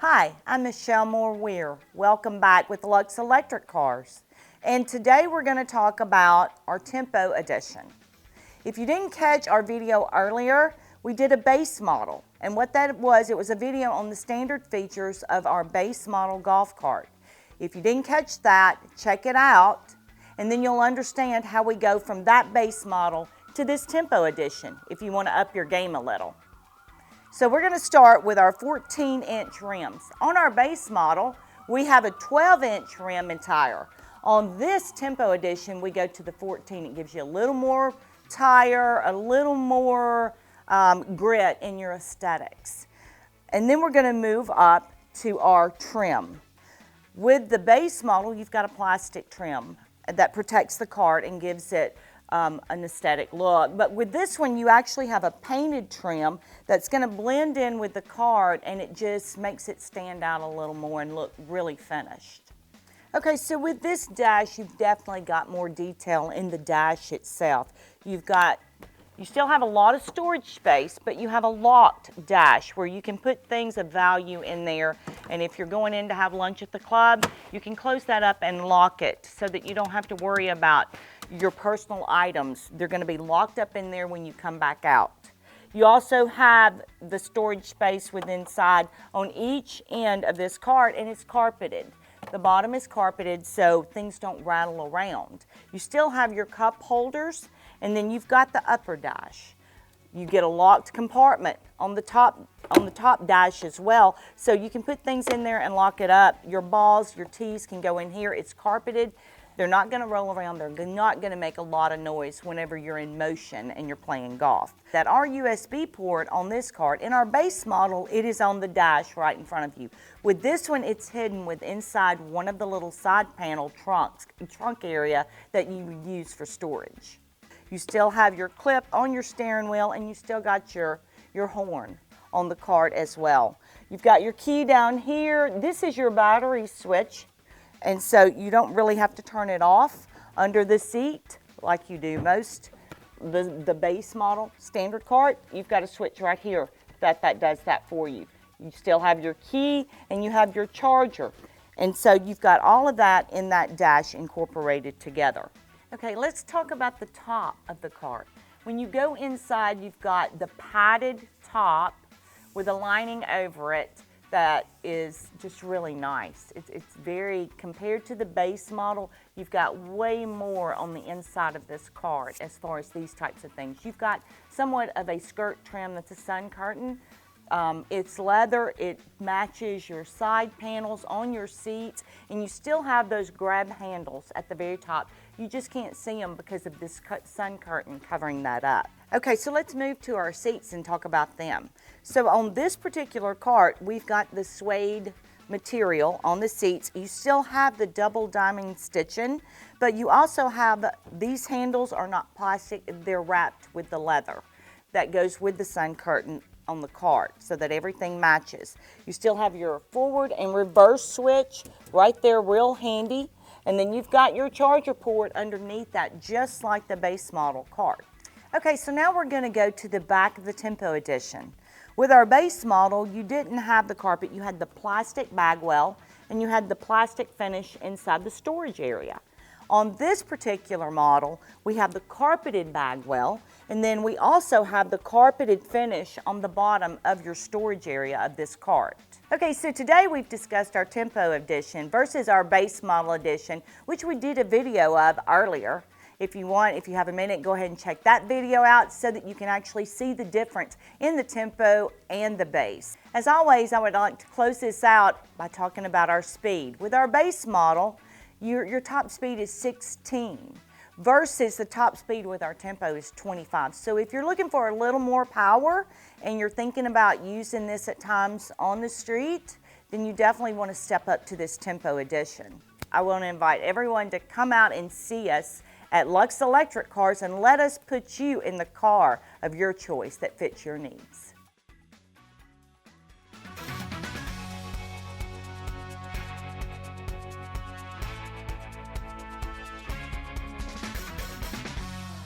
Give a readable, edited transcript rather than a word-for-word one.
Hi, I'm Michelle Moore-Weir. Welcome back with LUXE Electric Cars. And today we're going to talk about our Tempo Edition. If you didn't catch our video earlier, we did a base model. And what that was, it was a video on the standard features of our base model golf cart. If you didn't catch that, check it out, and then you'll understand how we go from that base model to this Tempo Edition if you want to up your game a little. So we're going to start with our 14-inch rims. On our base model, we have a 12-inch rim and tire. On this Tempo Edition, we go to the 14. It gives you a little more tire, a little more grit in your aesthetics. And then we're going to move up to our trim. With the base model, you've got a plastic trim that protects the cart and gives it an aesthetic look. But with this one, you actually have a painted trim that's going to blend in with the cart, and it just makes it stand out a little more and look really finished. Okay, so with this dash, you've definitely got more detail in the dash itself. You still have a lot of storage space, but you have a locked dash where you can put things of value in there. And if you're going in to have lunch at the club, you can close that up and lock it so that you don't have to worry about your personal items. They're going to be locked up in there when you come back out. You also have the storage space within inside on each end of this cart, and it's carpeted. The bottom is carpeted so things don't rattle around. You still have your cup holders, and then you've got the upper dash. You get a locked compartment on the top dash as well, so you can put things in there and lock it up. Your balls, your tees can go in here. It's carpeted. They're not going to roll around. They're not going to make a lot of noise whenever you're in motion and you're playing golf. That our USB port on this cart, in our base model, it is on the dash right in front of you. With this one, it's hidden with inside one of the little side panel trunk area that you would use for storage. You still have your clip on your steering wheel, and you still got your horn on the cart as well. You've got your key down here. This is your battery switch. And so you don't really have to turn it off under the seat like you do most. The base model standard cart, you've got a switch right here that does that for you. You still have your key and you have your charger. And so you've got all of that in that dash incorporated together. Okay, let's talk about the top of the cart. When you go inside, you've got the padded top with a lining over it that is just really nice. It's very, compared to the base model, you've got way more on the inside of this cart as far as these types of things. You've got somewhat of a skirt trim that's a sun curtain. It's leather, it matches your side panels on your seats, and you still have those grab handles at the very top. You just can't see them because of this sun curtain covering that up. Okay, so let's move to our seats and talk about them. So on this particular cart, we've got the suede material on the seats. You still have the double diamond stitching, but you also have, these handles are not plastic, they're wrapped with the leather that goes with the sun curtain on the cart so that everything matches. You still have your forward and reverse switch right there, real handy. And then you've got your charger port underneath that, just like the base model cart. Okay, so now we're going to go to the back of the Tempo Edition. With our base model, you didn't have the carpet. You had the plastic bagwell, and you had the plastic finish inside the storage area. On this particular model, we have the carpeted bagwell, and then we also have the carpeted finish on the bottom of your storage area of this cart. Okay, so today we've discussed our Tempo Edition versus our base model edition, which we did a video of earlier. If you have a minute, go ahead and check that video out so that you can actually see the difference in the Tempo and the base. As always, I would like to close this out by talking about our speed. With our base model, your top speed is 16 versus the top speed with our Tempo is 25. So if you're looking for a little more power and you're thinking about using this at times on the street, then you definitely want to step up to this Tempo Edition. I want to invite everyone to come out and see us at LUXE Electric Cars and let us put you in the car of your choice that fits your needs.